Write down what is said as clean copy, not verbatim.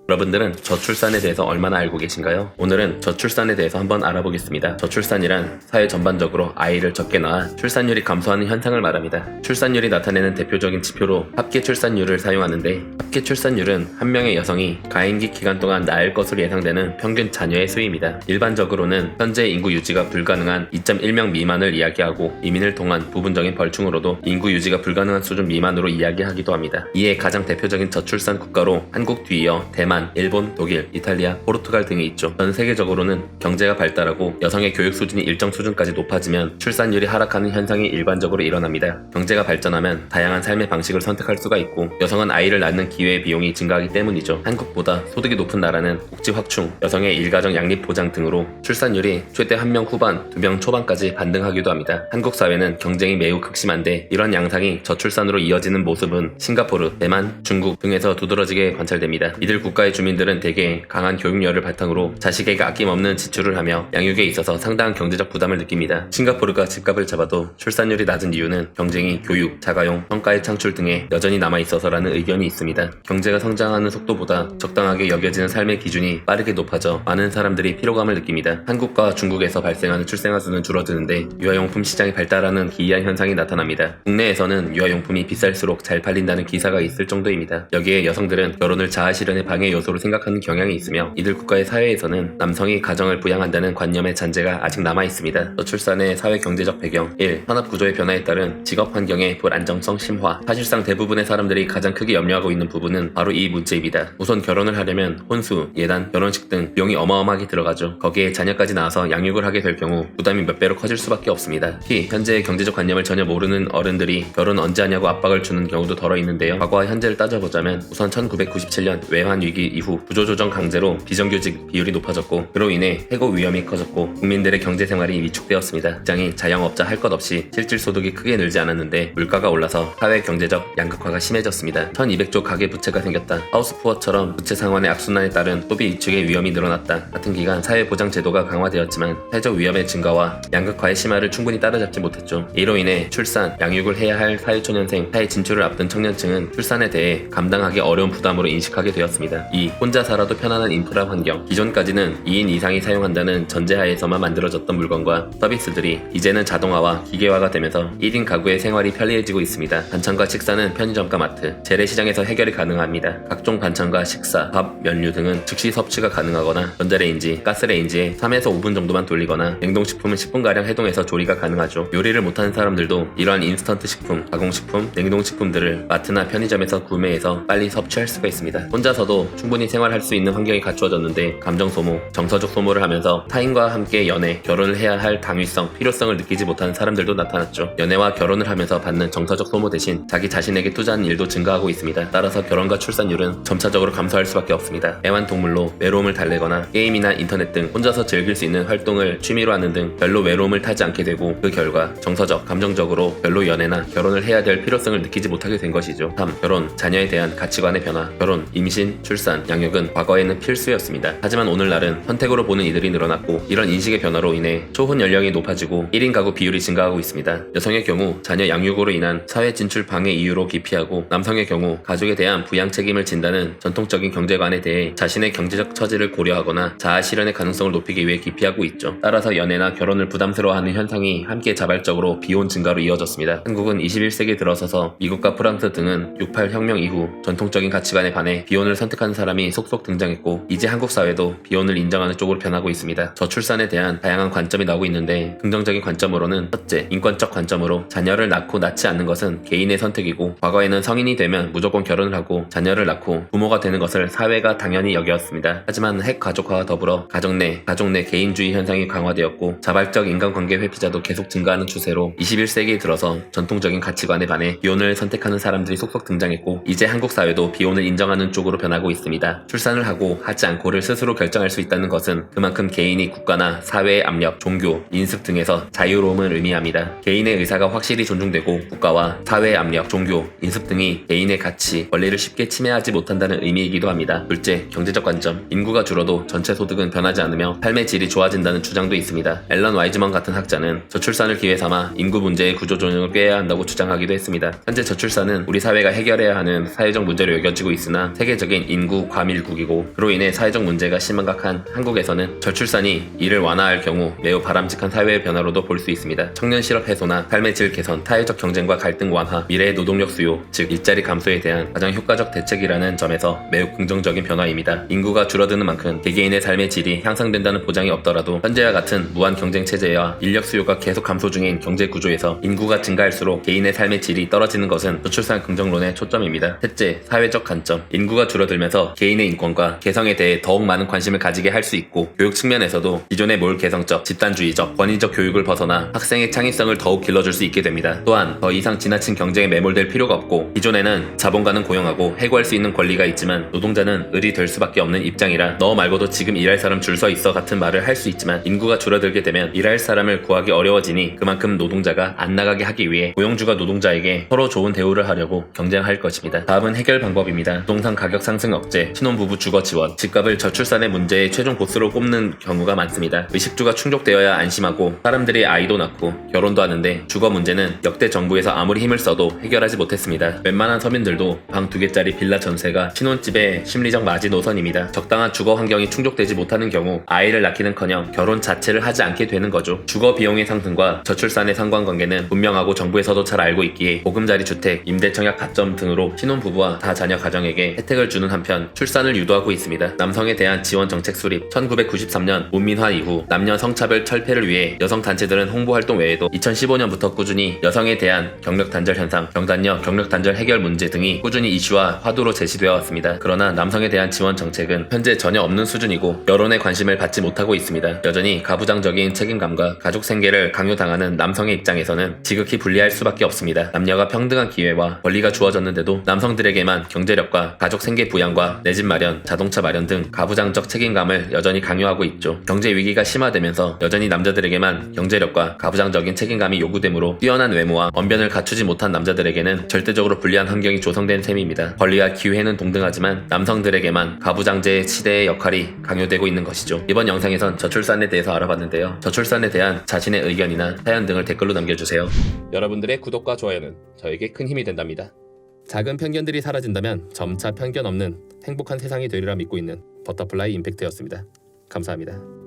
여러분들은 저출산에 대해서 얼마나 알고 계신가요? 오늘은 저출산에 대해서 한번 알아보겠습니다. 저출산이란 사회 전반적으로 아이를 적게 낳아 출산율이 감소하는 현상을 말합니다. 출산율이 나타내는 대표적인 지표로 합계 출산율을 사용하는데, 합계 출산율은 한 명의 여성이 가임기 기간 동안 낳을 것으로 예상되는 평균 자녀의 수입니다. 일반적으로는 현재 인구 유지가 불가능한 2.1명 미만을 이야기하고, 이민을 통한 부분적인 벌충으로도 인구 유지가 불가능한 수준 미만으로 이야기하기도 합니다. 이에 가장 대표적인 저출산 국가로 한국 뒤이어 대만, 일본, 독일, 이탈리아, 포르투갈 등이 있죠. 전 세계적으로는 경제가 발달하고 여성의 교육 수준이 일정 수준까지 높아지면 출산율이 하락하는 현상이 일반적으로 일어납니다. 경제가 발전하면 다양한 삶의 방식을 선택할 수가 있고, 여성은 아이를 낳는 기회의 비용이 증가하기 때문이죠. 한국보다 소득이 높은 나라는 복지 확충, 여성의 일가정 양립 보장 등으로 출산율이 최대 1명 후반, 2명 초반까지 반등하기도 합니다. 한국 사회는 경쟁이 매우 극심한데, 이런 양상이 저출산으로 이어지는 모습은 싱가포르, 대만, 중국 등에서 두드러지게 관찰됩니다. 이들 국가의 주민들은 대개 강한 교육열을 바탕으로 자식에게 아낌없는 지출을 하며 양육에 있어서 상당한 경제적 부담을 느낍니다. 싱가포르가 집값을 잡아도 출산율이 낮은 이유는 경쟁이 교육, 자가용, 성과의 창출 등에 여전히 남아있어서라는 의견이 있습니다. 경제가 성장하는 속도보다 적당하게 여겨지는 삶의 기준이 빠르게 높아져 많은 사람들이 피로감을 느낍니다. 한국과 중국에서 발생하는 출생아 수는 줄어드는데 유아용품 시장이 발달하는 기이한 현상이 나타납니다. 국내에서는 유아용품이 비쌀수록 잘 팔린다는 기사가 있을 정도입니다. 여기에 여성들은 결혼을 자아실현의 방해 요소로 생각하는 경향이 있으며, 이들 국가의 사회에서는 남성이 가정을 부양한다는 관념의 잔재가 아직 남아있습니다. 저출산의 사회-경제적 배경 1. 산업구조의 변화에 따른 직업환경의 불안정성 심화. 사실상 대부분의 사람들이 가장 크게 염려하고 있는 부분은 바로 이 문제입니다. 우선 결혼을 하려면 혼수, 예단, 결혼식 등 비용이 어마어마하게 들어가죠. 거기에 자녀까지 낳아서 양육을 하게 될 경우 부담이 몇 배로 커질 수밖에 없습니다. 특히 현재의 경제적 관념을 전혀 모르는 어른들이 결혼 언제 하냐고 압박을 주는 경우도 덜어 있는데요. 과거와 현재를 따져보자면, 우선 1997년 외환위기 이후 구조조정 강제로 비정규직 비율이 높아졌고, 그로 인해 해고 위험이 커졌고 국민들의 경제생활이 위축되었습니다. 직장이 자영업자 할 것 없이 실질소득이 크게 늘지 않았는데 물가가 올라서 사회 경제적 양극화가 심해졌습니다. 1200조 가계 부채가 생겼다. 하우스푸어처럼 부채 상환의 악순환에 따른 소비 위축의 위험이 늘어났다. 같은 기간 사회보장제도가 강화되었지만 사회적 위험의 증가와 양극화의 심화를 충분히 따라잡지 못했죠. 이로 인해 출산, 양육을 해야 할 사회초년생, 사회 진출을 앞둔 청년층은 출산에 대해 감당하기 어려운 부담으로 인식하게 되었습니다. 2. 혼자 살아도 편안한 인프라 환경. 기존까지는 2인 이상이 사용한다는 전제하에서만 만들어졌던 물건과 서비스들이 이제는 자동화와 기계화가 되면서 1인 가구의 생활이 편리해지고 있습니다. 반찬과 식사는 편의점과 마트, 재래시장에서 해결이 가능합니다. 각종 반찬과 식사, 밥, 면류 등은 즉시 섭취가 가능하거나 전자레인지, 가스레인지에 3에서 5분 정도만 돌리거나, 냉동식품은 10분가량 해동해서 조리가 가능하죠. 요리를 못하는 사람들도 이러한 인스턴트 식품, 가공식품, 냉동식품들을 마트나 편의점에서 구매해서 빨리 섭취할 수가 있습니다. 혼자서도 충분히 생활할 수 있는 환경이 갖추어졌는데, 감정 소모, 정서적 소모를 하면서 타인과 함께 연애, 결혼을 해야 할 당위성, 필요성을 느끼지 못하는 사람들도 나타났죠. 연애와 결혼을 하면서 받는 정서적 소모 대신 자기 자신에게 투자하는 일도 증가하고 있습니다. 따라서 결혼과 출산율은 점차적으로 감소할 수밖에 없습니다. 애완동물로 외로움을 달래거나 게임이나 인터넷 등 혼자서 즐길 수 있는 활동을 취미로 하는 등 별로 외로움을 타지 않게 되고, 그 결과 정서적, 감정적으로 별로 연애나 결혼을 해야 될 필요성을 느끼지 못하게 된 것이죠. 3. 결혼, 자녀에 대한 가치관의 변화. 결혼, 임신, 출산, 양육은 과거에는 필수였습니다. 하지만 오늘날은 선택으로 보는 이들이 늘어났고, 이런 인식의 변화로 인해 초혼 연령이 높아지고 1인 가구 비율이 증가하고 있습니다. 여성의 경우 자녀 양육으로 인한 사회 진출 방해 이유로 기피하고, 남성의 경우 가족에 대한 부양 책임을 진다는 전통적인 경제관에 대해 자신의 경제적 처지를 고려하거나 자아 실현의 가능성을 높이기 위해 기피하고 있죠. 따라서 연애나 결혼을 부담스러워하는 현상이 함께 자발적으로 비혼 증가로 이어졌습니다. 한국은 21세기 들어서서 미국과 프랑스 등은 68 혁명 이후 전통적인 가치관에 반해 비혼을 선택하는 사람이 속속 등장했고, 이제 한국 사회도 비혼을 인정하는 쪽으로 변하고 있습니다. 저출산에 대한 다양한 관점이 나오고 있는데, 긍정적인 관점으로는 첫째, 인권적 관점으로 자녀를 낳고 낳지 않는 것은 개인의 선택이고, 과거에는 성인이 되면 무조건 결혼을 하고 자녀를 낳고 부모가 되는 것을 사회가 당연히 여겼습니다. 하지만 핵가족화와 더불어 가족 내 개인주의 현상이 강화되었고, 자발적 인간관계 회피자도 계속 증가하는 추세로 21세기에 들어서 전통적인 가치관에 반해 비혼을 선택하는 사람들이 속속 등장했고, 이제 한국 사회도 비혼을 인정하는 쪽으로 변하고 있습니다. 출산을 하고 하지 않고를 스스로 결정할 수 있다는 것은 그만큼 개인이 국가나 사회의 압력, 종교, 인습 등에서 자유로움을 의미합니다. 개인의 의사가 확실히 존중되고, 국가와 사회의 압력, 종교, 인습 등이 개인의 가치, 권리를 쉽게 침해하지 못한다는 의미이기도 합니다. 둘째, 경제적 관점. 인구가 줄어도 전체 소득은 변하지 않으며 삶의 질이 좋아진다는 주장도 있습니다. 앨런 와이즈먼 같은 학자는 저출산을 기회 삼아 인구 문제의 구조조정을 꾀해야 한다고 주장하기도 했습니다. 현재 저출산은 우리 사회가 해결해야 하는 사회적 문제로 여겨지고 있으나, 세계적인 인구 인구 과밀국이고 그로 인해 사회적 문제가 심각한 한국에서는 저출산이 이를 완화할 경우 매우 바람직한 사회의 변화로도 볼 수 있습니다. 청년 실업 해소나 삶의 질 개선, 사회적 경쟁과 갈등 완화, 미래의 노동력 수요, 즉 일자리 감소에 대한 가장 효과적 대책이라는 점에서 매우 긍정적인 변화입니다. 인구가 줄어드는 만큼 개개인의 삶의 질이 향상된다는 보장이 없더라도 현재와 같은 무한 경쟁 체제와 인력 수요가 계속 감소 중인 경제 구조에서 인구가 증가할수록 개인의 삶의 질이 떨어지는 것은 저출산 긍정론의 초점입니다. 셋째, 사회적 관점. 인구가 줄어들면서 개인의 인권과 개성에 대해 더욱 많은 관심을 가지게 할 수 있고 교육 측면에서도 기존의 몰개성적, 집단주의적, 권위적 교육을 벗어나 학생의 창의성을 더욱 길러줄 수 있게 됩니다. 또한 더 이상 지나친 경쟁에 매몰될 필요가 없고 기존에는 자본가는 고용하고 해고할 수 있는 권리가 있지만 노동자는 을이 될 수밖에 없는 입장이라 너 말고도 지금 일할 사람 줄 서 있어 같은 말을 할 수 있지만 인구가 줄어들게 되면 일할 사람을 구하기 어려워지니 그만큼 노동자가 안 나가게 하기 위해 고용주가 노동자에게 서로 좋은 대우를 하려고 경쟁할 것입니다. 다음은 해결 방법입니다. 부동산 가격 상승 억제, 신혼부부 주거 지원, 집값을 저출산의 문제의 최종 보스로 꼽는 경우가 많습니다. 의식주가 충족되어야 안심하고 사람들이 아이도 낳고 결혼도 하는데 주거 문제는 역대 정부에서 아무리 힘을 써도 해결하지 못했습니다. 웬만한 서민들도 방 2개짜리 빌라 전세가 신혼집의 심리적 마지노선입니다. 적당한 주거 환경이 충족되지 못하는 경우 아이를 낳기는커녕 결혼 자체를 하지 않게 되는 거죠. 주거 비용의 상승과 저출산의 상관관계는 분명하고 정부에서도 잘 알고 있기에 보금자리 주택, 임대청약 가점 등으로 신혼부부와 다자녀 가정에게 혜택을 주는 한편 출산을 유도하고 있습니다. 남성에 대한 지원 정책 수립. 1993년 문민화 이후 남녀 성차별 철폐를 위해 여성 단체들은 홍보 활동 외에도 2015년부터 꾸준히 여성에 대한 경력 단절 현상, 경단녀 경력 단절 해결 문제 등이 꾸준히 이슈와 화두로 제시되어 왔습니다. 그러나 남성에 대한 지원 정책은 현재 전혀 없는 수준이고 여론의 관심을 받지 못하고 있습니다. 여전히 가부장적인 책임감과 가족 생계를 강요당하는 남성의 입장에서는 지극히 불리할 수밖에 없습니다. 남녀가 평등한 기회와 권리가 주어졌는데도 남성들에게만 경제력과 가족 생계 부양과 내 집 마련, 자동차 마련 등 가부장적 책임감을 여전히 강요하고 있죠. 경제 위기가 심화되면서 여전히 남자들에게만 경제력과 가부장적인 책임감이 요구되므로 뛰어난 외모와 언변을 갖추지 못한 남자들에게는 절대적으로 불리한 환경이 조성된 셈입니다. 권리와 기회는 동등하지만 남성들에게만 가부장제의 시대의 역할이 강요되고 있는 것이죠. 이번 영상에선 저출산에 대해서 알아봤는데요. 저출산에 대한 자신의 의견이나 사연 등을 댓글로 남겨주세요. 여러분들의 구독과 좋아요는 저에게 큰 힘이 된답니다. 작은 편견들이 사라진다면 점차 편견 없는 행복한 세상이 되리라 믿고 있는 버터플라이 임팩트였습니다. 감사합니다.